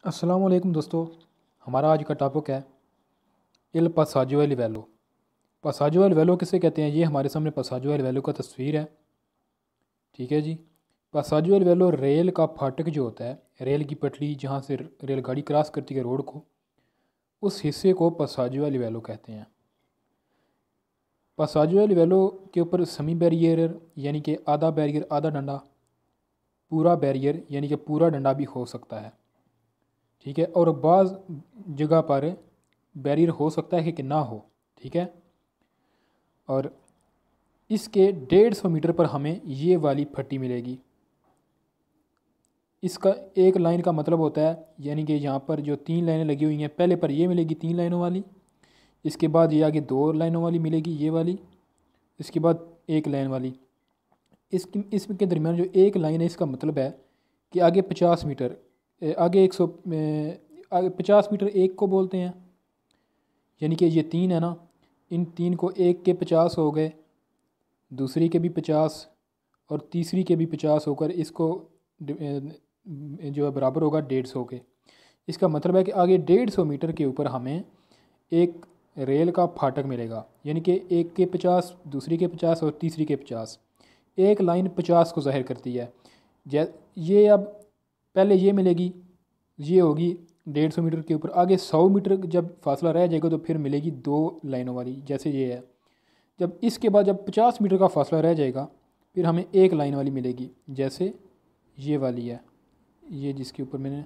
अस्सलाम वालेकुम दोस्तों। हमारा आज का टॉपिक है इल पासाजो ए लिवेलो। पासाजो ए लिवेलो किसे कहते हैं? ये हमारे सामने पासाजो ए लिवेलो का तस्वीर है। ठीक है जी। पासाजो ए लिवेलो रेल का फाटक जो होता है, रेल की पटरी जहाँ से रेलगाड़ी क्रॉस करती है रोड को, उस हिस्से को पासाजो ए लिवेलो कहते हैं। पासाजो ए लिवेलो के ऊपर सेमी बैरियर यानी कि आधा बैरियर आधा डंडा, पूरा बैरियर यानी कि पूरा डंडा भी हो सकता है। ठीक है। और बाज़ जगह पर बैरियर हो सकता है कि ना हो। ठीक है। और इसके 150 मीटर पर हमें ये वाली पट्टी मिलेगी। इसका एक लाइन का मतलब होता है, यानी कि यहाँ पर जो 3 लाइनें लगी हुई हैं, पहले पर ये मिलेगी 3 लाइनों वाली, इसके बाद ये आगे 2 लाइनों वाली मिलेगी ये वाली, इसके बाद 1 लाइन वाली। इसके दरमियान जो 1 लाइन है, इसका मतलब है कि आगे 50 मीटर, आगे 100 आगे 50 मीटर एक को बोलते हैं। यानी कि ये 3 है ना, इन 3 को एक के 50 हो गए, दूसरी के भी 50 और तीसरी के भी 50 होकर इसको जो है बराबर होगा 150 के। इसका मतलब है कि आगे 150 मीटर के ऊपर हमें एक रेल का फाटक मिलेगा, यानी कि एक के 50, दूसरी के 50 और तीसरी के 50। एक लाइन 50 को ज़ाहिर करती है। ये अब पहले ये मिलेगी, ये होगी 150 मीटर के ऊपर। आगे 100 मीटर जब फासला रह जाएगा तो फिर मिलेगी 2 लाइनों वाली, जैसे ये है। जब इसके बाद जब 50 मीटर का फासला रह जाएगा फिर हमें 1 लाइन वाली मिलेगी, जैसे ये वाली है, ये जिसके ऊपर मैंने।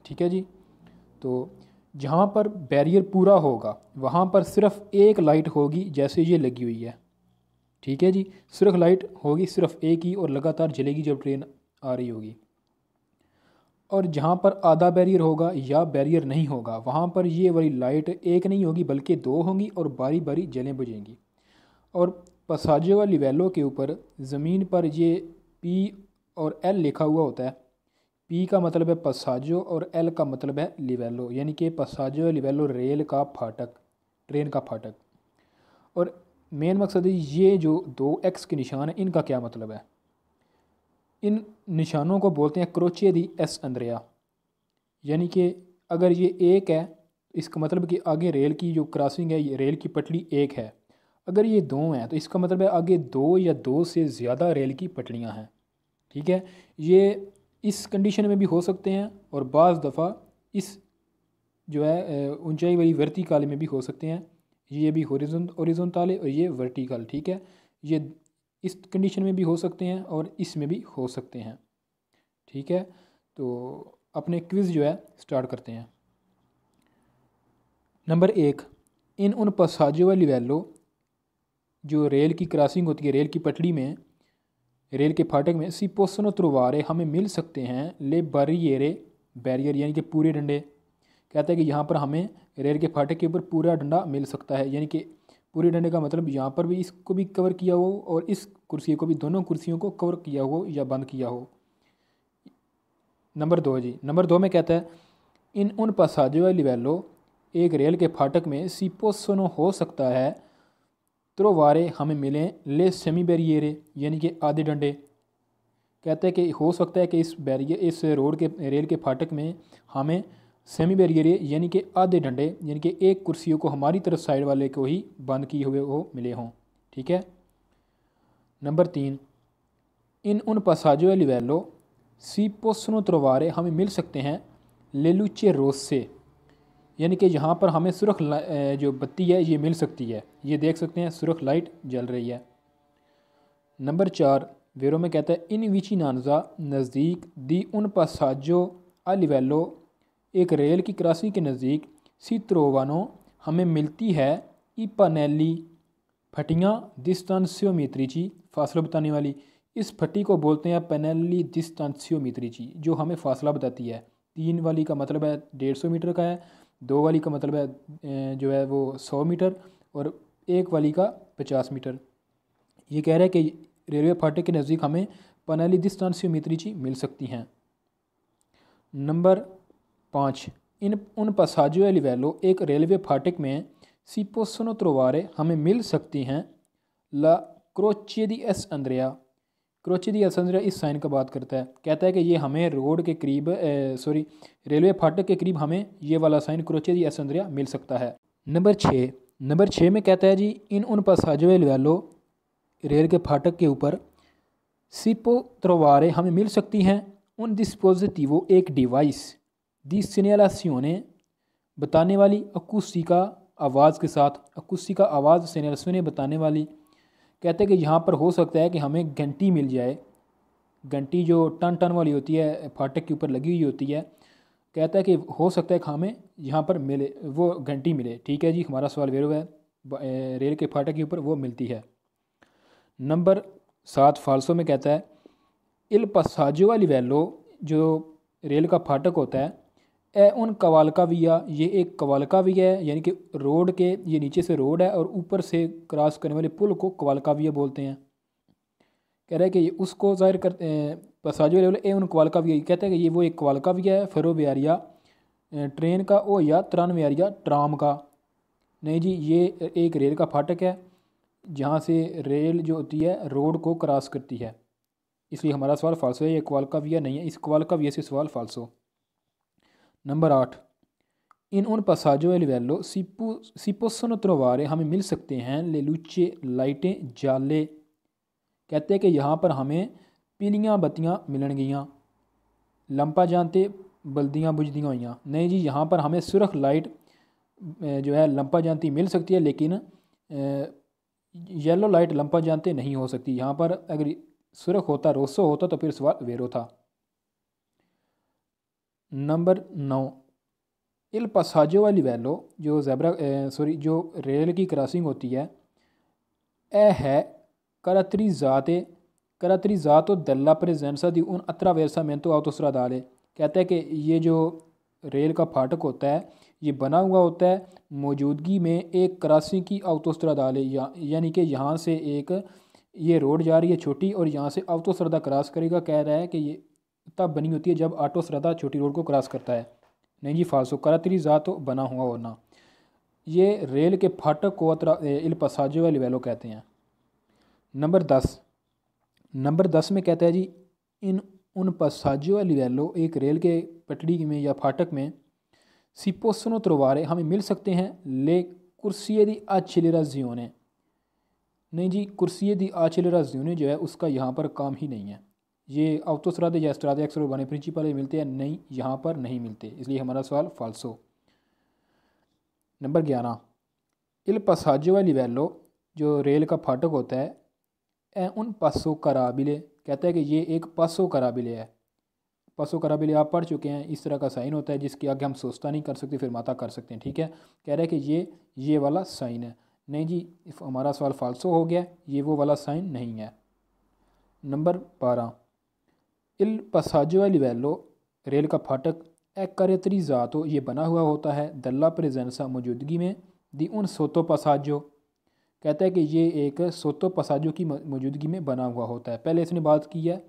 ठीक है जी। तो जहाँ पर बैरियर पूरा होगा वहाँ पर सिर्फ एक लाइट होगी, जैसे ये लगी हुई है। ठीक है जी। सिर्फ लाइट होगी, सिर्फ एक ही, और लगातार जलेगी जब ट्रेन आ रही होगी। और जहाँ पर आधा बैरियर होगा या बैरियर नहीं होगा वहाँ पर ये वाली लाइट एक नहीं होगी बल्कि 2 होंगी और बारी बारी जलें बुझेंगी। और पासाजो व लिवेलो के ऊपर ज़मीन पर ये पी और एल लिखा हुआ होता है। पी का मतलब है पासाजो और एल का मतलब है लिवेलो, यानी कि पासाजो लिवेलो रेल का फाटक, ट्रेन का फाटक। और मेन मकसद है ये जो 2 एक्स के निशान हैं इनका क्या मतलब है। इन निशानों को बोलते हैं क्रोचे दी एस अंद्रेया, यानी कि अगर ये एक है इसका मतलब कि आगे रेल की जो क्रॉसिंग है, ये रेल की पटड़ी एक है। अगर ये 2 हैं तो इसका मतलब है आगे 2 या 2 से ज़्यादा रेल की पटड़ियाँ हैं। ठीक है। ये इस कंडीशन में भी हो सकते हैं और बाज़ दफ़ा इस जो है ऊंचाई वाली वर्टिकल में भी हो सकते हैं। ये भी हॉरिजॉन्टल है और ये वर्टिकल। ठीक है। ये इस कंडीशन में भी हो सकते हैं और इसमें भी हो सकते हैं। ठीक है। तो अपने क्विज़ जो है स्टार्ट करते हैं। नंबर 1, इन उन पासाजो व लिवेलो जो रेल की क्रॉसिंग होती है, रेल की पटड़ी में, रेल के फाटक में, सी पोसनो त्रोवारे हमें मिल सकते हैं ले बारियरे, बैरियर यानी कि पूरे डंडे। कहता है कि यहाँ पर हमें रेल के फाटक के ऊपर पूरा डंडा मिल सकता है, यानी कि पूरे डंडे का मतलब यहाँ पर भी इसको भी कवर किया हो और इस कुर्सी को भी, दोनों कुर्सियों को कवर किया हो या बंद किया हो। नंबर 2 जी, नंबर 2 में कहता है इन उन पासाजो लिवेलो एक रेल के फाटक में सी पोसनो हो सकता है त्रोवारे हमें मिलें ले सेमी बैरियरे, यानी कि आधे डंडे। कहते हैं कि हो सकता है कि इस बैरियर, इस रोड के रेल के फाटक में हमें सेमी बैरियर यानी कि आधे डंडे, यानी कि एक कुर्सियों को हमारी तरफ साइड वाले को ही बंद किए हुए वो मिले हों। ठीक है। नंबर 3, इन उन पासाजो लिवेलो सी पोसनो त्रोवारे हमें मिल सकते हैं लेलुचे रोसे, यानी कि यहाँ पर हमें सुरख जो बत्ती है ये मिल सकती है। ये देख सकते हैं सुरख लाइट जल रही है। नंबर 4, वेरो में कहता है इन विची नानजा नज़दीक दी उन पासाजो आ लिवेलो एक रेल की क्रॉसिंग के नज़दीक सी त्रोवानो हमें मिलती है ई पनेली फटियाँ डिस्टेंसियोमीट्रिची, फासला बताने वाली। इस फटी को बोलते हैं पेनेली डिस्टेंसियोमीट्रिची, जो हमें फासला बताती है। 3 वाली का मतलब है 150 मीटर का है, 2 वाली का मतलब है जो है वो 100 मीटर और 1 वाली का 50 मीटर। ये कह रहा है कि रेलवे फाटक के नज़दीक हमें पेनेली डिस्टेंसियोमीट्रिची मिल सकती हैं। नंबर 5, इन उन पासाजो लिवेलो एक रेलवे फाटक में सी पोसनो त्रोवारे हमें मिल सकती हैं ला क्रोचे दी एस अंद्रेया, क्रोचे दी असंजरा इस साइन का बात करता है, कहता है कि ये हमें रोड के करीब रेलवे फाटक के करीब हमें ये वाला साइन क्रोचे दी असंजरा मिल सकता है। नंबर छः में कहता है जी इन उन पासाजो ए लिवेलो रेल के फाटक के ऊपर सिपो त्रोवारे हमें मिल सकती हैं उन डिस्पोजिटिवो एक डिवाइस दी सिग्नलाzione बताने वाली अकूस्टिका आवाज़ के साथ, अकूस्टिका आवाज़ सिग्नलाzione बताने वाली। कहते हैं कि यहाँ पर हो सकता है कि हमें घंटी मिल जाए, घंटी जो टन टन वाली होती है फाटक के ऊपर लगी हुई होती है। कहता है कि हो सकता है कि हमें यहाँ पर मिले, वो घंटी मिले। ठीक है जी, हमारा सवाल वेरो है, रेल के फाटक के ऊपर वो मिलती है। नंबर 7 फाल्सो में कहता है इल पसाजो वाली वैलो जो रेल का फाटक होता है ए उन कवालकाविया, ये एक कवालकाविया है, यानी कि रोड के, ये नीचे से रोड है और ऊपर से क्रॉस करने वाले पुल को कवालकाविया बोलते हैं। कह रहा है कि उसको जाहिर कर पसाजो लेवल ए उन कवालकाविया, कहते हैं कि ये वो एक कवालकाविया है फरोवियारिया ट्रेन का ओ या त्रानवियारिया ट्राम का। नहीं जी, ये एक रेल का फाटक है जहाँ से रेल जो होती है रोड को क्रॉस करती है, इसलिए हमारा सवाल फाल्सो है, ये कवालकाविया नहीं है, इस कवालकाविया से सवाल फाल्सो। नंबर 8 इन उन पसाजो ए लिवेलो सिपोसोनो त्रोवारे हमें मिल सकते हैं ले लूचे लाइटें जाले। कहते हैं कि यहाँ पर हमें पीलियाँ बत्तियाँ मिलन गियाँ, लंपा जानते बल्दियाँ बुझदियाँ हुई। नहीं जी, यहाँ पर हमें सुरख लाइट जो है लंपा जानती मिल सकती है, लेकिन येलो लाइट लंपा जानते नहीं हो सकती। यहाँ पर अगर सुरख होता, रोसो होता तो फिर सवाल वेरो था। नंबर 9 इल पसाजो वाली वैलो जो जो रेल की क्रॉसिंग होती है ए है करातरीजातो दल्ला प्रेजेंसा दी उन अत्रावेरसामेंतो autostradale। कहता है कि ये जो रेल का फाटक होता है ये बना हुआ होता है मौजूदगी में एक क्रॉसिंग की autostradale, यानी कि यहाँ से एक ये रोड जा रही है छोटी और यहाँ से autostrada क्रॉस करेगा। कह रहा है कि ये तब बनी होती है जब ऑटोस्ट्रादा छोटी रोड को क्रॉस करता है। नहीं जी, फाल्सो, करातरीजातो बना हुआ होना। ये रेल के फाटक को इल पसाजो वाली वैलो कहते हैं। नंबर 10 में कहता है जी इन उन पसाजो वाली वैलो एक रेल के पटड़ी में या फाटक में सिपोसनो त्रोवारे हमें मिल सकते हैं ले कुर्सिये दी आचिलराजियोने। नहीं जी, कुर्सिये दी आचिलराजियोने जो है उसका यहाँ पर काम ही नहीं है। ये autostrade या स्ट्रादे एक्स उर्बाने प्रिंसिपल मिलते हैं, नहीं यहाँ पर नहीं मिलते, इसलिए हमारा सवाल फाल्सो। नंबर 11 इल पसाजो वाली वैलो जो रेल का फाटक होता है ए उन पासो कराबिले। कहता है कि ये एक पासो कराबिले है। पासो कराबिले आप पढ़ चुके हैं, इस तरह का साइन होता है जिसके आगे हम सोचता नहीं कर सकते फिर माता कर सकते हैं। ठीक है, कह रहा है कि ये वाला साइन है। नहीं जी, हमारा सवाल फाल्सो हो गया, ये वो वाला साइन नहीं है। नंबर 12 इल पसाजो वाली वैलो रेल का फाटक ए करेतरीजातो ये बना हुआ होता है दल्ला प्रेजेंसा मौजूदगी में दी उन सोतो पसाजो। कहता है कि ये एक सोतो पसाजो की मौजूदगी में बना हुआ होता है। पहले इसने बात की है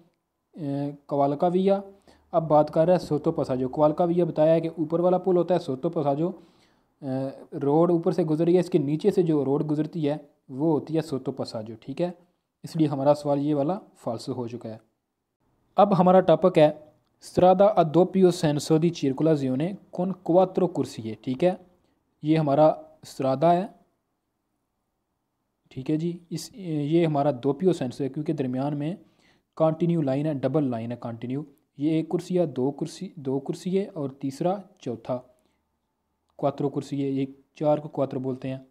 कवालकाविया, अब बात कर रहा है सोतो पसाजो। कवालकाविया बताया है कि ऊपर वाला पुल होता है, सोतो पसाजो रोड ऊपर से गुजरी है, इसके नीचे से जो रोड गुजरती है वो होती है सोतो पसाजो। ठीक है, इसलिए हमारा सवाल ये वाला फाल्सो हो चुका है। अब हमारा टॉपिक है स्ट्रादा अ दोपियो सेंसो दी circolazione con quattro corsie। ठीक है, ये हमारा स्ट्रादा है। ठीक है जी, ये हमारा दोपियो सेंसो है क्योंकि दरमियान में कंटिन्यू लाइन है, डबल लाइन है कंटिन्यू। ये एक कुर्सी है, दो कुर्सी है और तीसरा चौथा क्वात्रो कुर्सी है, ये 4 को क्वात्रो बोलते हैं।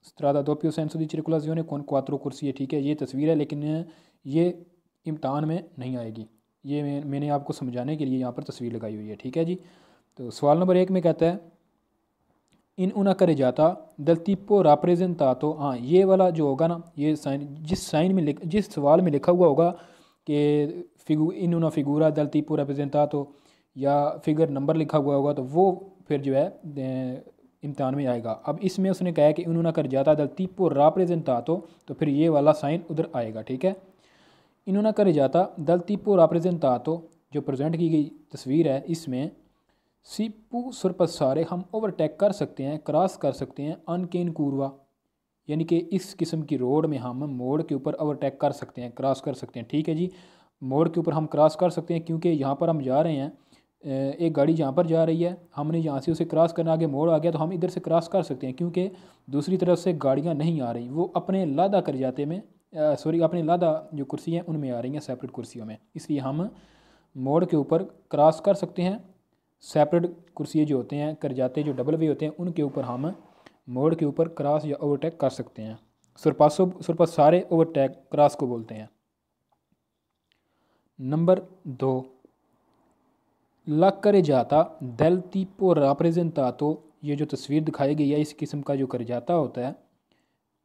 स्ट्रादा दोपियो सेंसो दी circolazione con quattro corsie। ठीक है, ये तस्वीर है लेकिन ये इम्तहान में नहीं आएगी, ये मैंने आपको समझाने के लिए यहाँ पर तस्वीर लगाई हुई है। ठीक है जी, तो सवाल नंबर 1 में कहता है इन उना करे जाता दल tipo rappresentato। हाँ, ये वाला जो होगा ना, ये साइन जिस सवाल में लिखा हुआ होगा कि इन उना फिगूरा दल tipo rappresentato या फिगर नंबर लिखा हुआ होगा तो वो फिर जो है इम्तहान में आएगा। अब इसमें उसने कहा है कि इन उना कर जाता दल tipo rappresentato, तो फिर ये वाला साइन उधर आएगा। ठीक है, इन्होंने करे जाता दल tipo rappresentato जो प्रेजेंट की गई तस्वीर है, इसमें सिपू सुरपसारे हम ओवरटेक कर सकते हैं, क्रॉस कर सकते हैं अनकेन कूरवा, यानी कि इस किस्म की रोड में हम मोड़ के ऊपर ओवरटेक कर सकते हैं, क्रॉस कर सकते हैं। ठीक है जी, मोड़ के ऊपर हम क्रॉस कर सकते हैं क्योंकि यहाँ पर हम जा रहे हैं, एक गाड़ी यहाँ पर जा रही है, हमने यहाँ से उसे क्रॉस करना, आगे मोड़ आ गया तो हम इधर से क्रॉस कर सकते हैं क्योंकि दूसरी तरफ से गाड़ियाँ नहीं आ रही, वो अपने लादा कर जाते में अपने लादा जो कुर्सी हैं उनमें आ रही हैं, सेपरेट कुर्सियों में, इसलिए हम मोड़ के ऊपर क्रॉस कर सकते हैं। सेपरेट कुर्सी जो होते हैं कर जाते जो डबल वे होते हैं उनके ऊपर हम मोड़ के ऊपर क्रॉस या ओवरटेक कर सकते हैं। सुरपास सारे ओवरटेक क्रॉस को बोलते हैं। नंबर 2, ला carreggiata del tipo rappresentato, ये जो तस्वीर दिखाई गई है इस किस्म का जो carreggiata होता है,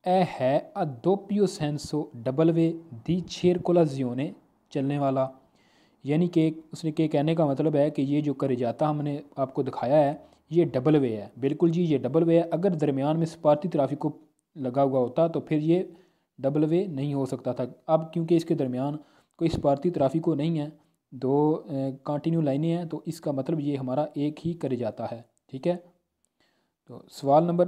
ए है अ doppio senso डबल वे दी circolazione, चलने वाला। यानी कि उसने के कहने का मतलब है कि ये जो carreggiata हमने आपको दिखाया है ये डबल वे है। बिल्कुल जी, ये डबल वे है। अगर दरमियान में स्पार्ती ट्रैफिक को लगा हुआ होता तो फिर ये डबल वे नहीं हो सकता था। अब क्योंकि इसके दरमियान कोई स्पार्ती ट्रैफिक को नहीं है, दो कंटिन्यू लाइनें हैं, तो इसका मतलब ये हमारा एक ही carreggiata है। ठीक है, तो सवाल नंबर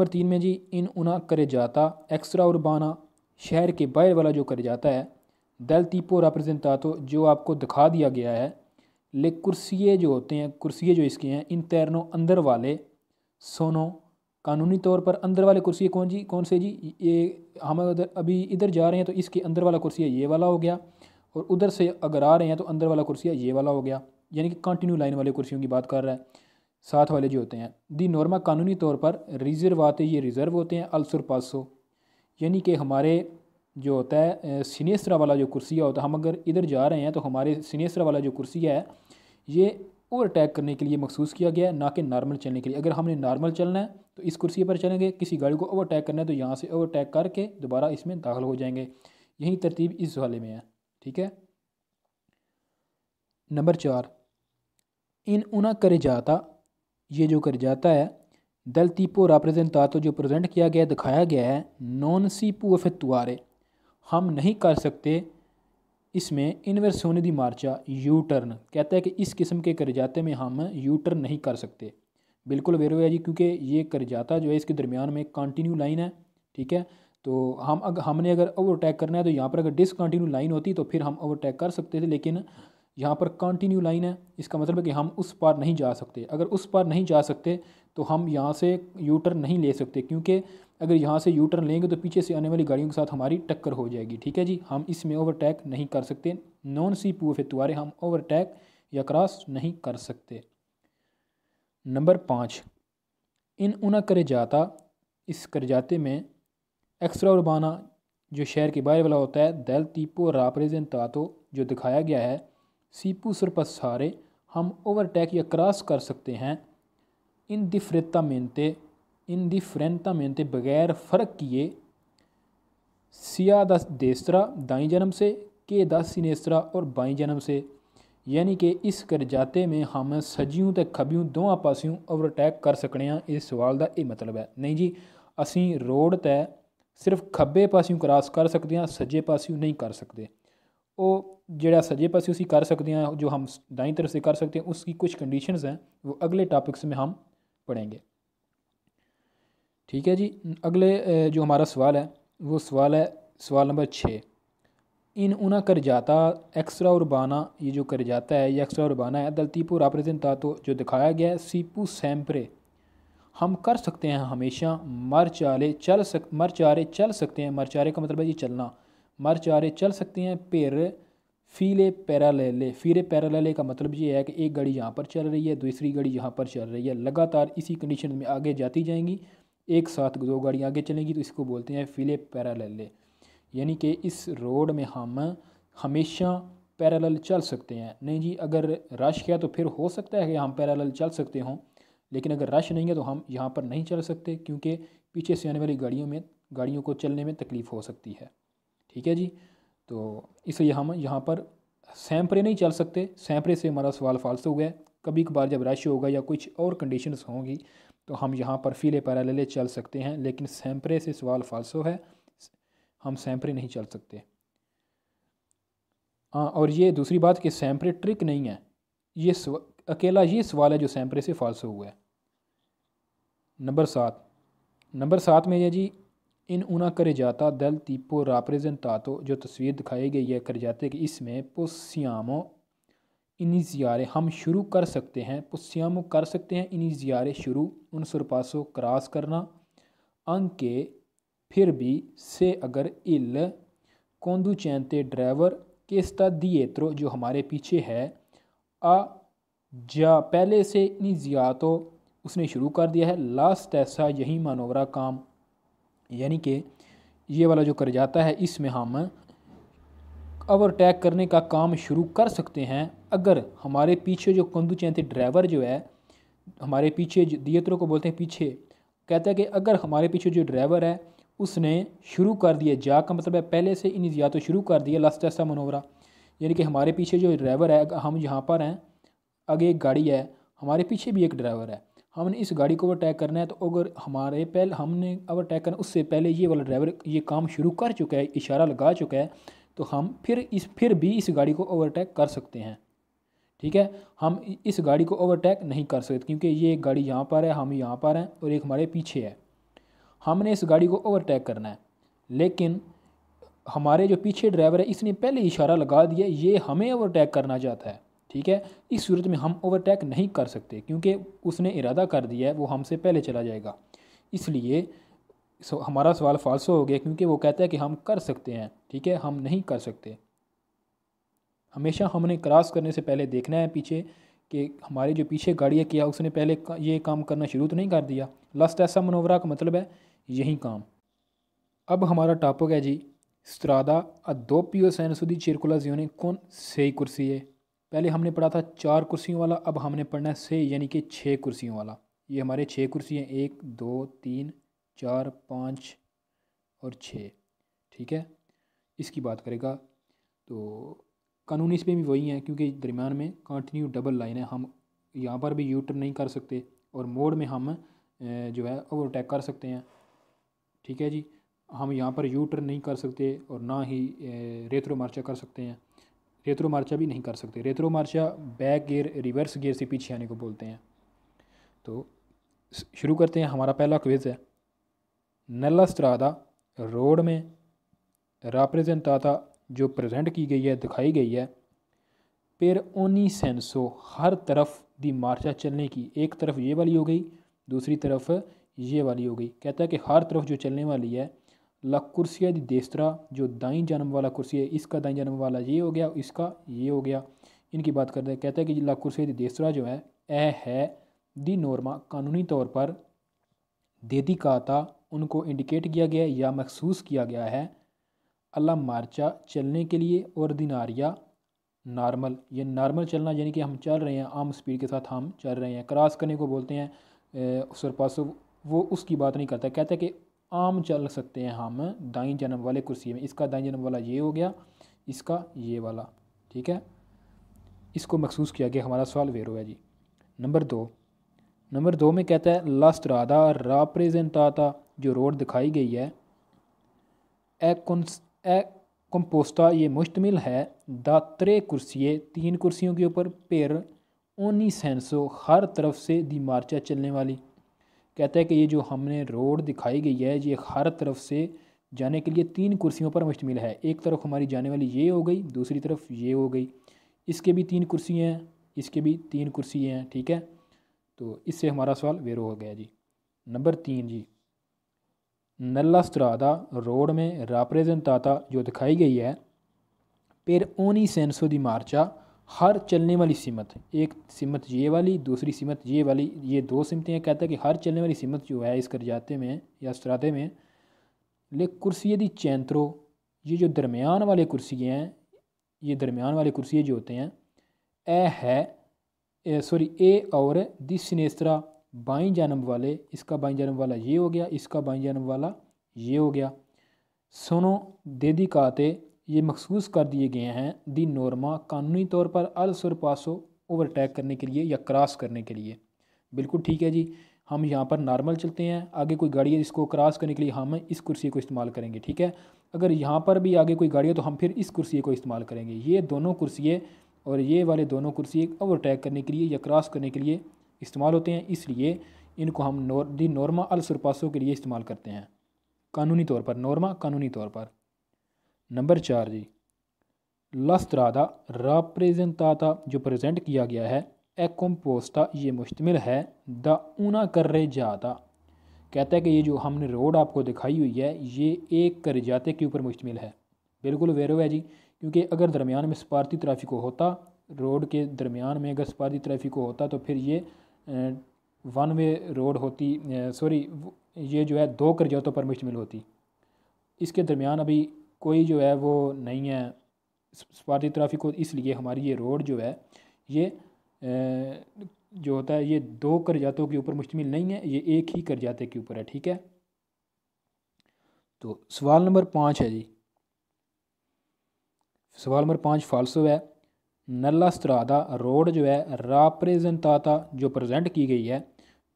3 में जी, इन उना carreggiata एक्स्ट्रा उर्बाना, शहर के बाहर वाला जो carreggiata है, del tipo rappresentato, जो आपको दिखा दिया गया है, ले कुर्सिये जो होते हैं, कुर्सिये जो इसके हैं, इन तैरनो अंदर वाले, सोनो कानूनी तौर पर अंदर वाले कुर्सिये कौन से जी, ये हम अभी इधर जा रहे हैं तो इसके अंदर वाला कुर्सिया ये वाला हो गया, और उधर से अगर आ रहे हैं तो अंदर वाला कुर्सिया ये वाला हो गया, यानी कि कंटिन्यू लाइन वाले कुर्सियों की बात कर रहा है। साथ वाले जो होते हैं दी नॉर्मा, कानूनी तौर पर रिजर्वाते, ये रिज़र्व होते हैं, अल सुरपासो, यानी कि हमारे जो होता है सिनेस्ट्रा वाला जो कुर्सिया होता है, हम अगर इधर जा रहे हैं तो हमारे सिनेस्ट्रा वाला जो कुर्सिया है ये ओवरटेक करने के लिए मखसूस किया गया है, ना कि नॉर्मल चलने के लिए। अगर हमने नॉर्मल चलना है तो इस कुर्सी पर चलेंगे, किसी गाड़ी को ओवरटेक करना है तो यहाँ से ओवरटेक करके दोबारा इसमें दाखिल हो जाएंगे। यही तरतीब इस वाले में है। ठीक है, नंबर 4, इन उना carreggiata, ये जो carreggiata है del tipo rappresentato, जो प्रेजेंट किया गया दिखाया गया है, non si può effettuare, हम नहीं कर सकते इसमें इन्वर्सिone दी मार्चा, यू टर्न। कहता है कि इस किस्म के carreggiate में हम यू टर्न नहीं कर सकते। बिल्कुल वेरो है जी, क्योंकि ये carreggiata जो है इसके दरमियान में कंटिन्यू लाइन है। ठीक है, तो हमने अगर ओवरटेक करना है तो यहाँ पर अगर डिसकंटिन्यू लाइन होती तो फिर हम ओवरटेक कर सकते थे, लेकिन यहाँ पर कंटिन्यू लाइन है, इसका मतलब है कि हम उस पार नहीं जा सकते। अगर उस पार नहीं जा सकते तो हम यहाँ से यू टर्न नहीं ले सकते, क्योंकि अगर यहाँ से यू टर्न लेंगे तो पीछे से आने वाली गाड़ियों के साथ हमारी टक्कर हो जाएगी। ठीक है जी, हम इसमें ओवरटेक नहीं कर सकते। नॉन सी पुओ effettuare, हम ओवरटेक या क्रॉस नहीं कर सकते। नंबर 5, इन उना carreggiata, इस carreggiate में एक्स्ट्रा उर्बाना, जो शहर के बाहर वाला होता है, del tipo rappresentato, जो दिखाया गया है, सीपू सरपसारे, हम ओवरटेक या क्रॉस कर सकते हैं, इंडिफरेंटामेंटे, बगैर फ़र्क किए, सिया दा देस्त्रा, दाई जन्म से, के दा सिनेस्त्रा, और बाई जन्म से, यानी कि इस carreggiate में हम सजियों ते खबियों दोवां पासियों ओवरटेक कर सकते हैं। इस सवाल का ये मतलब है। नहीं जी, असी रोड ते सिर्फ खब्बे पासियों क्रॉस कर सकते हैं, सज्जे पासियों नहीं कर सकते। वो जोड़ा सज्जे पासियों से कर सकते हैं, जो हम दाई तरफ से कर सकते हैं, उसकी कुछ कंडीशंस हैं, वो अगले टॉपिक्स में हम पढ़ेंगे। ठीक है जी, अगले जो हमारा सवाल है वो सवाल है सवाल नंबर 6, इन उना carreggiata एक्स्ट्रा उर्बाना, ये जो carreggiata है ये एक्स्ट्रा उर्बाना है, del tipo rappresentato, जो दिखाया गया है, सीपू sempre, हम कर सकते हैं हमेशा, marciare चल सकते हैं, marciare का मतलब है जी चलना, marciare चल सकते हैं, per file parallele का मतलब ये है कि एक गाड़ी यहाँ पर चल रही है, दूसरी गाड़ी यहाँ पर चल रही है, लगातार इसी कंडीशन में आगे जाती जाएंगी, एक साथ दो गाड़ी आगे चलेंगी, तो इसको बोलते हैं file parallele। यानी कि इस रोड में हम हमेशा पैरेलल चल सकते हैं। नहीं जी, अगर रश है तो फिर हो सकता है कि हम पैरेलल चल सकते हों, लेकिन अगर रश नहीं है तो हम यहाँ पर नहीं चल सकते, क्योंकि पीछे से आने वाली गाड़ियों को चलने में तकलीफ़ हो सकती है। ठीक है जी, तो इसलिए हम यहाँ पर सैम्परे नहीं चल सकते। सैम्परे से हमारा सवाल फाल्स हो गया। कभी कभार जब रश होगा या कुछ और कंडीशंस होंगी तो हम यहाँ पर फीले पैरेलल चल सकते हैं, लेकिन सैम्परे से सवाल फाल्सो है, हम सैम्परे नहीं चल सकते। हाँ, और ये दूसरी बात कि सैम्परे ट्रिक नहीं है, ये अकेला ये सवाल है जो सैम्परे से फाल्सो हुआ है। नंबर 7, नंबर 7 में है जी, इन una carreggiata del tipo rappresentato, जो तस्वीर दिखाई गई है carreggiate की, इसमें possiamo iniziare हम शुरू कर सकते हैं, possiamo कर सकते हैं, iniziare शुरू, un sorpasso क्रॉस करना, anche फिर भी, से अगर, il conducente ड्राइवर के sta dietro जो हमारे पीछे है, आ जा पहले से, iniziato उसने शुरू कर दिया है, la stessa यही मानोवरा काम, यानी कि ये वाला जो कर जाता है इसमें हम ओवरटेक करने का काम शुरू कर सकते हैं अगर हमारे पीछे जो कंदुचैंते ड्राइवर जो है, हमारे पीछे दिएत्रो को बोलते हैं पीछे, कहता है कि अगर हमारे पीछे जो ड्राइवर है उसने शुरू कर दिया, जा का मतलब है पहले से, इनिजिया तो शुरू कर दिया, लास्टेसा मनोवरा, यानी कि हमारे पीछे जो ड्राइवर है, हम यहाँ पर हैं, आगे एक गाड़ी है, हमारे पीछे भी एक ड्राइवर है, हमने इस गाड़ी को ओवरटेक करना है, तो अगर हमारे पहले हमने ओवरटेक करना उससे पहले ये वाला ड्राइवर ये काम शुरू कर चुका है, इशारा लगा चुका है, तो हम फिर भी इस गाड़ी को ओवरटेक कर सकते हैं। ठीक है, हम इस गाड़ी को ओवरटेक नहीं कर सकते क्योंकि ये एक गाड़ी यहाँ पर है, हम यहाँ पर हैं और एक हमारे पीछे है, हमने इस गाड़ी को ओवरटेक करना है, लेकिन हमारे जो पीछे ड्राइवर है इसने पहले इशारा लगा दिया, ये हमें ओवरटेक करना चाहता है। ठीक है, इस सूरत में हम ओवरटेक नहीं कर सकते क्योंकि उसने इरादा कर दिया है वो हमसे पहले चला जाएगा, इसलिए हमारा सवाल फाल्सो हो गया क्योंकि वो कहता है कि हम कर सकते हैं। ठीक है, हम नहीं कर सकते। हमेशा हमने क्रॉस करने से पहले देखना है पीछे कि हमारे जो पीछे गाड़ी है क्या उसने पहले ये काम करना शुरू तो नहीं कर दिया। लास्ट ऐसा मनोवरा का मतलब है यही काम। अब हमारा टॉपिक है जी स्ट्रादा अदोपियो सेंसो दी सर्कुलाzione कौन सही कुर्सी है। पहले हमने पढ़ा था 4 कुर्सियों वाला, अब हमने पढ़ना है से यानी कि 6 कुर्सियों वाला। ये हमारे 6 कुर्सी हैं, 1 2 3 4 5 और 6। ठीक है, इसकी बात करेगा तो कानूनी इसमें भी वही है क्योंकि दरमियान में कंटिन्यू डबल लाइन है, हम यहाँ पर भी यू टर्न नहीं कर सकते और मोड में हम जो है ओवरटेक कर सकते हैं। ठीक है जी, हम यहाँ पर यू टर्न नहीं कर सकते और ना ही रेत्रो मार्चा कर सकते हैं, रेत्रो मार्चा भी नहीं कर सकते। रेत्रो मार्चा बैक गियर रिवर्स गियर से पीछे आने को बोलते हैं। तो शुरू करते हैं, हमारा पहला क्विज़ है। नल्ला स्ट्रादा रोड में राप्रेजेंटाता जो प्रेजेंट की गई है, दिखाई गई है, पेर ओनी सेंसो हर तरफ दी मार्चा चलने की, एक तरफ ये वाली हो गई दूसरी तरफ ये वाली हो गई। कहता है कि हर तरफ जो चलने वाली है, ला कुर्सिया दी देस्त्रा जो दाईं जन्म वाला कुर्सी है, इसका दाईं जन्म वाला ये हो गया, इसका ये हो गया। इनकी बात करते हैं, कहता है कि ला कुर्सिया दी देस्त्रा जो है ए है दी नॉर्मा कानूनी तौर पर देदिकाता उनको इंडिकेट किया गया या महसूस किया गया है, अल्लाह मार्चा चलने के लिए, और दिनारिया नॉर्मल, ये नॉर्मल चलना यानी कि हम चल रहे हैं आम स्पीड के साथ हम चल रहे हैं। क्रॉस करने को बोलते हैं सरपासो, वो उसकी बात नहीं करता, कहता है कि आम चल सकते हैं हम दाईं जन्म वाले कुर्सी में, इसका दाईं जन्म वाला ये हो गया, इसका ये वाला। ठीक है, इसको महसूस किया गया। हमारा सवाल वेरो है जी। नंबर 2 में कहता है ला स्ट्रादा राप्रेजेंटाता जो रोड दिखाई गई है, ए कंपोस्टा ये मुश्तमिल है दा 3 कुर्सिये 3 कुर्सियों के ऊपर, पेर ओनी सेंसो हर तरफ से दी मार्चा चलने वाली। कहता है कि ये जो हमने रोड दिखाई गई है ये हर तरफ से जाने के लिए 3 कुर्सियों पर मुश्तमिल है। एक तरफ हमारी जाने वाली ये हो गई, दूसरी तरफ ये हो गई, इसके भी 3 कुर्सी हैं, इसके भी 3 कुर्सी हैं। ठीक है, तो इससे हमारा सवाल वेरो हो गया जी। नंबर 3 जी, नल्ला स्ट्रादा रोड में राप्रेजेंटाता जो दिखाई गई है, पेर ओनी सेंसो दी मार्चा हर चलने वाली सिमत, एक सिमत ये वाली दूसरी सिमत ये वाली, ये 2 सिमतें हैं। कहता है कि हर चलने वाली सिमत जो है इस करजाते में या स्ट्रादे में, ले कुर्सी दी चैंत्रो ये जो दरमियान वाले कुर्सी हैं, ये दरमियान वाले कुर्सी जो होते हैं, ए और दी सिनेस्त्रा बाईं जानब वाले, इसका बाईं जानब वाला ये हो गया, इसका बाईं जानब वाला ये हो गया। सोनो देदिकाते ये मखसूस कर दिए गए हैं दी नॉर्मा कानूनी तौर पर अल सरपासो ओवरटेक करने के लिए या क्रॉस करने के लिए। बिल्कुल ठीक है जी, हम यहाँ पर नॉर्मल चलते हैं, आगे कोई गाड़ी है जिसको क्रॉस करने के लिए हम इस कुर्सी को इस्तेमाल करेंगे। ठीक है, अगर यहाँ पर भी आगे कोई गाड़ी है तो हम फिर इस कुर्सी को इस्तेमाल करेंगे। ये दोनों कुर्सियाँ और ये वाले दोनों कुर्सी ओवरटेक करने के लिए या क्रॉस करने के लिए इस्तेमाल होते हैं, इसलिए इनको हम दी नॉर्मा अल सरपासो के लिए इस्तेमाल करते हैं कानूनी तौर पर, नॉर्मा कानूनी तौर पर। नंबर 4 जी, ला स्त्रादा राप्रेजेंताता जो प्रेजेंट किया गया है, ए कॉम्पोस्टा ये मुश्तमिल है द ऊना कर्रे जाता, कहता है कि ये जो हमने रोड आपको दिखाई हुई है ये एक करजाते के ऊपर मुश्तमिल है। बिल्कुल वेरो है जी, क्योंकि अगर दरमियान में सफारती ट्रैफिक होता, रोड के दरमियान में अगर सफारती ट्रैफिक होता तो फिर ये वन वे रोड होती, सॉरी ये जो है 2 करजातों पर मुश्तमिल होती। इसके दरमियान अभी कोई जो है वो नहीं है सफारती ट्रैफिक हो, इसलिए हमारी ये रोड जो है ये जो होता है ये 2 करजातों के ऊपर मुश्तमिल नहीं है, ये एक ही करजाते के ऊपर है। ठीक है, तो सवाल नंबर 5 है जी, सवाल नंबर 5 फाल्सो है। नल्ला स्त्रादा रोड जो है राप्रेजेंताता जो प्रेजेंट की गई है,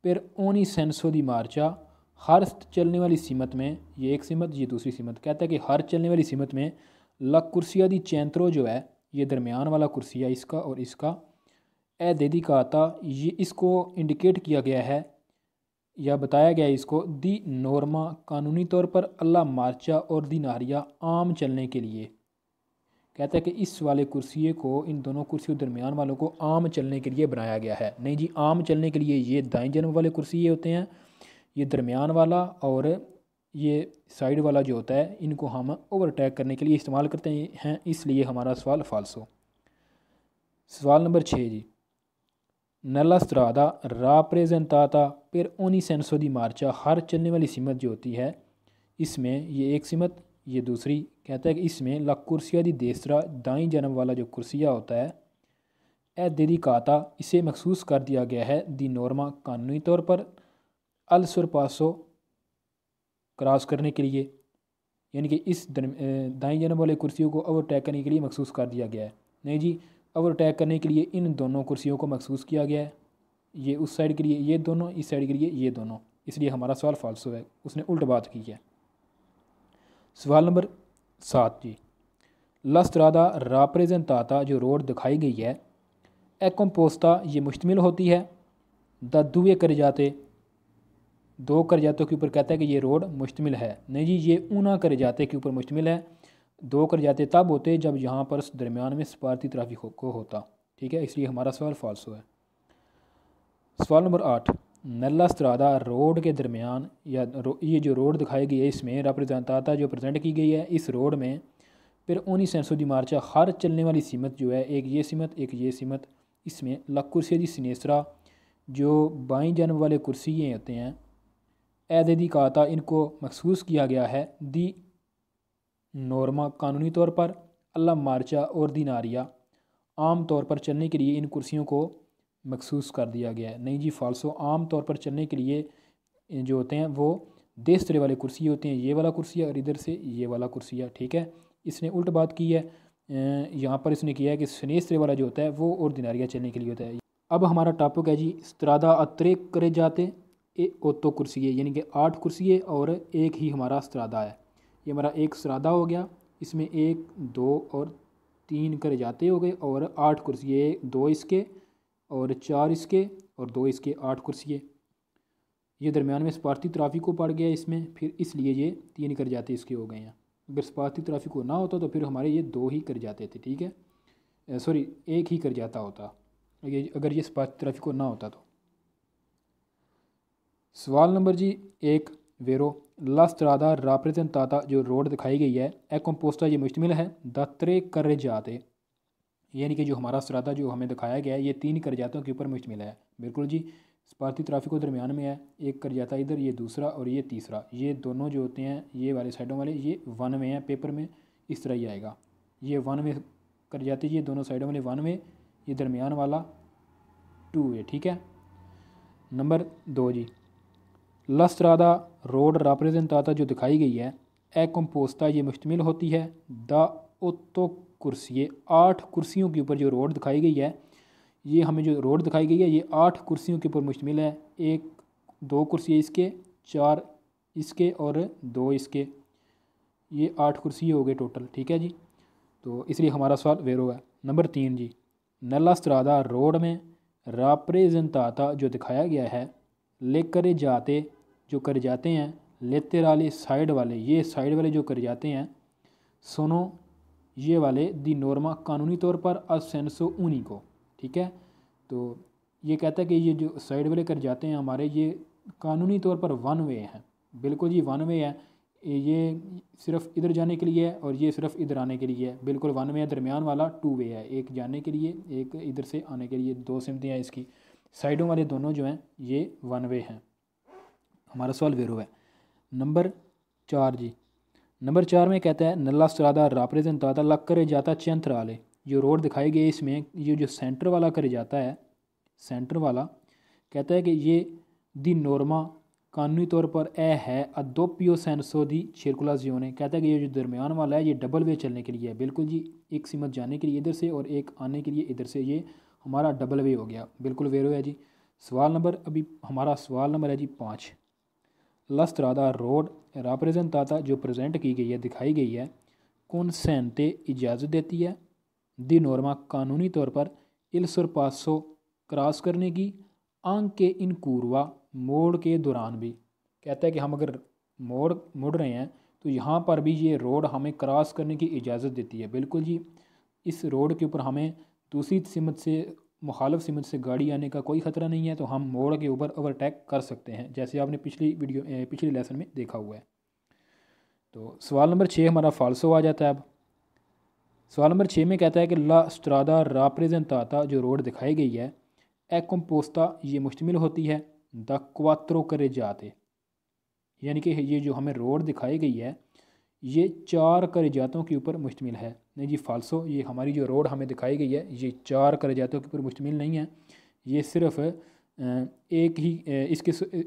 फिर ओनी सेंसो दी मार्चा हर चलने वाली सीमत में, ये एक सीमत ये दूसरी सीमत, कहता है कि हर चलने वाली सीमत में ला कुर्सिया दी चैंत्रो जो है ये दरमियान वाला कुर्सिया इसका और इसका ए देदी का आता, ये इसको इंडिकेट किया गया है या बताया गया है इसको दी नॉर्मा कानूनी तौर पर अल्लाह मार्चा और दी नारिया आम चलने के लिए। कहता है कि इस वाले कुर्सिये को, इन दोनों कुर्सियों दरमियान वालों को आम चलने के लिए बनाया गया है। नहीं जी, आम चलने के लिए ये दाएं जन्म वाले कुर्सिये होते हैं, ये दरमियान वाला और ये साइड वाला जो होता है इनको हम ओवरटेक करने के लिए इस्तेमाल करते हैं, इसलिए हमारा सवाल फाल्सो। सवाल नंबर 6 जी, नला स्त्रादा राप्रेजेंताता फिर ओनी सेंसो दी मार्चा हर चलने वाली सीमत जो होती है, इसमें ये एक सीमत ये दूसरी, कहता है कि इसमें ला कुर्सिया दी देसरा दाई जन्म वाला जो कुर्सिया होता है ए देदी काता इसे मखसूस कर दिया गया है दी नॉर्मा कानूनी तौर पर अल सुरपासो क्रॉस करने के लिए, यानी कि इस दाई जन्म वाले कुर्सियों को ओवरटेक करने के लिए मखसूस कर दिया गया है। नहीं जी, ओवरटेक करने के लिए इन दोनों कुर्सियों को मखसूस किया गया है, ये उस साइड के लिए ये दोनों, इस साइड के लिए ये दोनों, इसलिए हमारा सवाल फाल्सो है, उसने उल्ट बात की है। सवाल नंबर 7 जी, ला स्त्रादा राप्रेजेंताता जो रोड दिखाई गई है ए कॉम्पोस्टा ये मुश्तमिल होती है द दुए करजाते 2 करजातों के ऊपर, कहता है कि ये रोड मुश्तमिल है। नहीं जी, ये ऊना करजाते के ऊपर मुश्तमिल है। 2 करजाते तब होते जब यहाँ पर दरमियान में सफारती ट्रैफिक को होता। ठीक है, इसलिए हमारा सवाल फाल्सो है। सवाल नंबर 8, नल्ला स्त्रादा रोड के दरमियान या ये जो रोड दिखाई गई है इसमें रिप्रेजेंताता जो प्रेजेंट की गई है, इस रोड में फिर ओनी सेंसो दी मार्चा हर चलने वाली सीमत जो है, एक ये सीमत एक ये सीमत, इसमें ला कुर्सिया दी सिनेसरा जो बाईं जन्म वाले कुर्सिये होते हैं ए दी काता इनको मखसूस किया गया है दी नॉर्मा कानूनी तौर पर अल्लाह मार्चा और दी नारिया आम तौर पर चलने के लिए इन कुर्सियों को मखसूस कर दिया गया है। नहीं जी, फाल्सो। आम तौर पर चलने के लिए जो होते हैं वो देश तरह वाले कुर्सी होते हैं, ये वाला कुर्सिया और इधर से ये वाला कुर्सिया। ठीक है, इसने उल्ट बात की है, यहाँ पर इसने किया है कि स्नेस तरह वाला जो होता है वो और दिनारिया चलने के लिए होता है। अब हमारा टॉपिक है जी स्त्रादा अत्रे करे जाते ए ओतो कुर्सी है, यानी कि 8 कुर्सी है और एक ही हमारा स्त्रादा है। ये हमारा एक स्त्रादा हो गया, इसमें 1 2 और 3 करे जाते हो गए और 8 कुर्सी है, 2 इसके और 4 इसके और 2 इसके, 8 कुर्सी है। ये दरमियान में सफारती ट्रैफिक को पड़ गया इसमें, फिर इसलिए ये 3 कर जाते इसके हो गए हैं। अगर सफारती ट्रैफिक को ना होता तो फिर हमारे ये 2 ही कर जाते थे। ठीक है, सॉरी 1 ही कर जाता होता अगर ये सफारती ट्रैफिक को ना होता तो। सवाल नंबर जी 1 वेरो ला स्त्रादा राप्रेजेंताता जो रोड दिखाई गई है ए कॉम्पोस्टा ये मुश्तमिल है द त्रे कर जाते, यानी कि जो हमारा स्त्रादा जो हमें दिखाया गया है ये 3 कर जातों के ऊपर मुश्तमिल है। बिल्कुल जी, सफारती ट्रैफिक को दरमियान में है, एक कर जाता इधर, ये दूसरा और ये तीसरा, ये दोनों जो होते हैं ये वाले साइडों वाले ये 1 में हैं, पेपर में इस तरह ही आएगा, ये 1 में कर जाते, ये दोनों साइडों वाले 1 में, ये दरमियान वाला 2 है। ठीक है, नंबर 2 जी ला स्त्रादा रोड राप्रेजेंताता जो दिखाई गई है ए कॉम्पोस्टा ये मुश्तमिल होती है द ओतो कुर्सिये 8 कुर्सियों के ऊपर जो रोड दिखाई गई है, ये हमें जो रोड दिखाई गई है ये 8 कुर्सियों के ऊपर मुश्तमिल है। 1 2 कुर्सी इसके, 4 इसके और 2 इसके, ये 8 कुर्सी हो गए टोटल। ठीक है जी, तो इसलिए हमारा सवाल वेरो है। नंबर 3 जी नल्ला स्त्रादा रोड में राप्रेजेंताता जो दिखाया गया है लेकर जाते जो कर जाते हैं, लेतेराली साइड वाले, ये साइड वाले जो कर जाते हैं, सोनो ये वाले दी नॉर्मा कानूनी तौर पर असेंसो उनी को। ठीक है, तो ये कहता है कि ये जो साइड वाले कर जाते हैं हमारे, ये कानूनी तौर पर वन वे हैं। बिल्कुल जी वन वे है, ये सिर्फ इधर जाने के लिए है और ये सिर्फ इधर आने के लिए है। बिल्कुल वन वे है, दरमियान वाला टू वे है, एक जाने के लिए एक इधर से आने के लिए। दो सिमतें हैं इसकी, साइडों वाले दोनों जो हैं ये वन वे हैं। हमारा सवाल वेरो है। नंबर 4 जी, नंबर 4 में कहता है नल्ला स्त्रादा राप्रेजेंताता ला करे जाता चेंट्राले। जो रोड दिखाई गई इसमें ये जो सेंटर वाला करे जाता है, सेंटर वाला कहता है कि ये दी नॉर्मा कानूनी तौर पर ए है अदोपियो सेंसो दी सर्कुलाजियोने। कहता है कि ये जो दरमियान वाला है ये डबल वे चलने के लिए है। बिल्कुल जी, एक सिमत जाने के लिए इधर से और एक आने के लिए इधर से, ये हमारा डबल वे हो गया। बिल्कुल वेरो है जी। सवाल नंबर अभी हमारा सवाल नंबर है जी 5। ला स्त्रादा रोड राप्रेजेंताता जो प्रेजेंट की गई है, दिखाई गई है, कौनसेंटे इजाज़त देती है दी नॉर्मा कानूनी तौर पर इल सरपासो क्रॉस करने की, आंक के इन कूरवा मोड़ के दौरान भी। कहता है कि हम अगर मुड़ रहे हैं तो यहाँ पर भी ये रोड हमें क्रॉस करने की इजाज़त देती है। बिल्कुल जी, इस रोड के ऊपर हमें दूसरी सिमत से, मुखालफ सिमत से गाड़ी आने का कोई ख़तरा नहीं है, तो हम मोड़ के ऊपर ओवरटेक कर सकते हैं, जैसे आपने पिछली लेसन में देखा हुआ है। तो सवाल नंबर 6 हमारा फाल्सो आ जाता है। अब सवाल नंबर 6 में कहता है कि ला स्ट्रादा राप्रेजेंताता जो रोड दिखाई गई है, ए कंपोस्ता ये मुश्तमिल होती है द क्वात्रो करे जाते, यानी कि ये जो हमें रोड दिखाई गई है ये 4 करजातों के ऊपर मुश्तमिल है। नहीं जी फाल्सो, ये हमारी जो रोड हमें दिखाई गई है ये 4 करजातों के ऊपर मुश्तमिल नहीं है, ये सिर्फ एक ही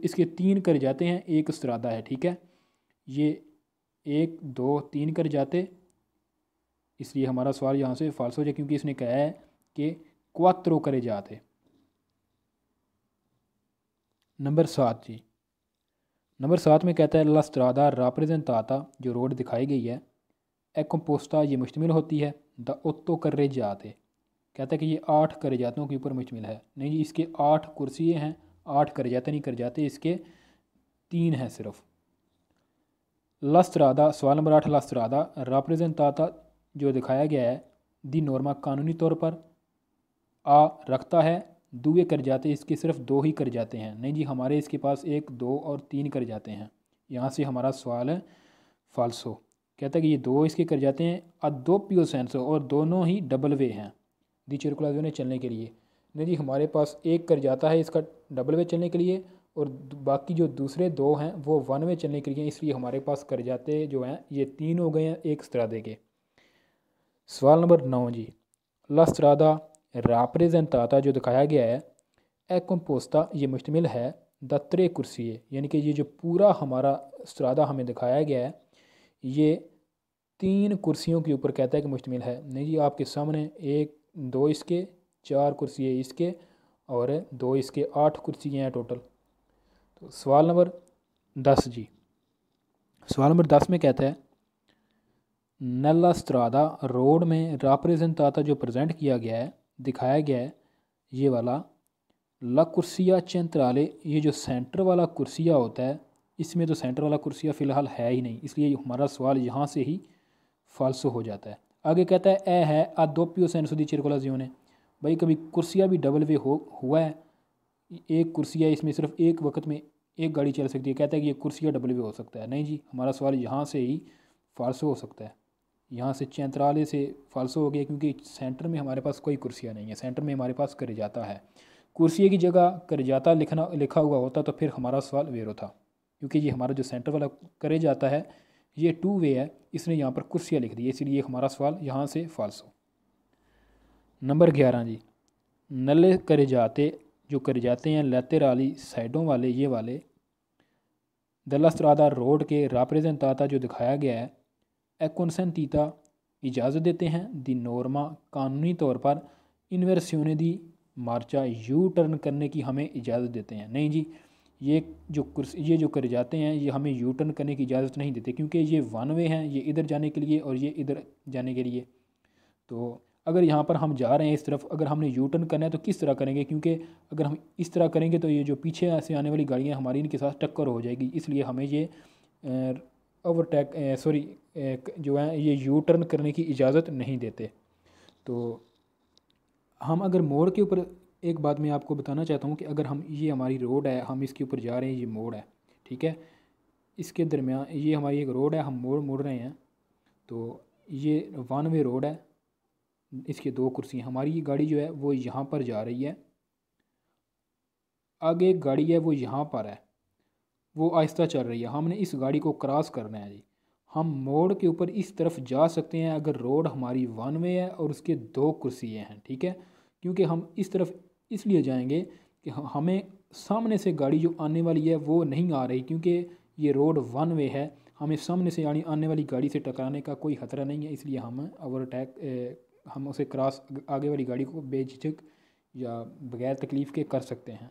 इसके 3 करजाते हैं, एक स्त्रादा है। ठीक है, ये 1 2 3 करजाते, इसलिए हमारा सवाल यहाँ से फाल्सो है, क्योंकि इसने कहा है कि क्वात्रो करे जाते। नंबर 7 जी, नंबर 7 में कहता है ला स्त्रादा राप्रेजेंताता जो रोड दिखाई गई है, ए कंपोस्टा ये मुश्तमिल होती है द ओत्तो कर्रे जाते। कहता है कि ये 8 करजातों के ऊपर मुश्तमिल है। नहीं जी, इसके 8 कुर्सियाँ हैं, 8 करजाते नहीं कर जाते, इसके 3 हैं सिर्फ। ला स्त्रादा, सवाल नंबर 8, ला स्त्रादा राप्रेजेंताता जो दिखाया गया है दी नॉर्मा कानूनी तौर पर आ रखता है दुए कर जाते, इसके सिर्फ 2 ही कर जाते हैं। नहीं जी, हमारे इसके पास 1 2 और 3 कर जाते हैं। यहाँ से हमारा सवाल है फाल्सो। कहता है कि ये 2 इसके कर जाते हैं अदोपियो सेंसो, और दोनों ही डबल वे हैं दी सर्कुलाजियोने चलने के लिए। नहीं जी, हमारे पास 1 कर जाता है इसका डबल वे चलने के लिए, और बाकी जो दूसरे 2 हैं वो वन वे चलने के लिए, इसलिए हमारे पास कर जाते जो हैं ये 3 हो गए हैं एक स्त्रादे के। सवाल नंबर 9 जी, ला स्त्रादा राप्रेजेंताता जो दिखाया गया है, ए कंपोस्ता ये मुश्तमिल है द 3 कुर्सिये, यानी कि ये जो पूरा हमारा स्त्रादा हमें दिखाया गया है ये 3 कुर्सियों के ऊपर कहता है कि मुश्तमिल है। नहीं जी, आपके सामने 1 2 इसके, 4 कुर्सिये इसके और 2 इसके, 8 कुर्सियाँ हैं टोटल। तो सवाल नंबर 10 जी, सवाल नंबर 10 में कहता है नल्ला स्त्रादा रोड में राप्रेजेंताता जो प्रेजेंट किया गया है, दिखाया गया है, ये वाला ला कुर्सिया चेंट्राले, ये जो सेंटर वाला कुर्सिया होता है, इसमें तो सेंटर वाला कुर्सिया फ़िलहाल है ही नहीं, इसलिए हमारा सवाल यहाँ से ही फाल्सो हो जाता है। आगे कहता है ए है आ दोपियो सेंसो दी सर्कुलाजियोने। भाई कभी कुर्सिया भी डबल वे हुआ है, एक कुर्सिया इसमें सिर्फ एक वक्त में एक गाड़ी चल सकती है, कहता है कि ये कुर्सिया डबल वे हो सकता है। नहीं जी, हमारा सवाल यहाँ से ही फाल्सो हो सकता है। यहाँ से चैंतराले से फाल्सो हो गया, क्योंकि सेंटर में हमारे पास कोई कुर्सियाँ नहीं है, सेंटर में हमारे पास कर जाता है। कुर्सिये की जगह कर जाता लिखा हुआ होता तो फिर हमारा सवाल वेरो था, क्योंकि ये हमारा जो सेंटर वाला करे जाता है ये 2 वे है, इसने यहाँ पर कुर्सियाँ लिख दी, इसलिए हमारा सवाल यहाँ से फाल्सो। नंबर 11 जी, नल्ले करे जाते जो कर जाते हैं लैतेराली साइडों वाले, ये वाले दल्ला स्त्रादा रोड के राप्रेजेंताता जो दिखाया गया है, एक्नसेंटीता इजाज़त देते हैं दी नॉर्मा कानूनी तौर पर इन्वर्सियोने दी मार्चा यू टर्न करने की हमें इजाज़त देते हैं। नहीं जी, ये जो कर जाते हैं ये हमें यू टर्न करने की इजाज़त नहीं देते, क्योंकि ये वन वे हैं, ये इधर जाने के लिए और ये इधर जाने के लिए। तो अगर यहाँ पर हम जा रहे हैं इस तरफ, अगर हमने यू टर्न करना है तो किस तरह करेंगे, क्योंकि अगर हम इस तरह करेंगे तो ये जो पीछे से आने वाली गाड़ियाँ हमारी इनके साथ टक्कर हो जाएगी, इसलिए हमें ये ओवरटेक सॉरी जो है ये यू टर्न करने की इजाज़त नहीं देते। तो हम अगर मोड़ के ऊपर, एक बात मैं आपको बताना चाहता हूँ कि अगर हम, ये हमारी रोड है, हम इसके ऊपर जा रहे हैं, ये मोड़ है, ठीक है, इसके दरमियान ये हमारी एक रोड है, हम मोड़ मुड़ रहे हैं, तो ये वन वे रोड है, इसके दो कुर्सियाँ, हमारी गाड़ी जो है वो यहाँ पर जा रही है, आगे एक गाड़ी है वो यहाँ पर है, वो आहिस्ता चल रही है, हमने इस गाड़ी को क्रॉस करना है जी। हम मोड़ के ऊपर इस तरफ जा सकते हैं अगर रोड हमारी वन वे है और उसके दो कुर्सियाँ हैं, ठीक है, क्योंकि हम इस तरफ इसलिए जाएंगे कि हमें सामने से गाड़ी जो आने वाली है वो नहीं आ रही, क्योंकि ये रोड वन वे है, हमें सामने से यानी आने वाली गाड़ी से टकराने का कोई ख़तरा नहीं है, इसलिए हम ओवरटेक हम उसे क्रॉस, आगे वाली गाड़ी को बेझिझक या बग़ैर तकलीफ़ के कर सकते हैं।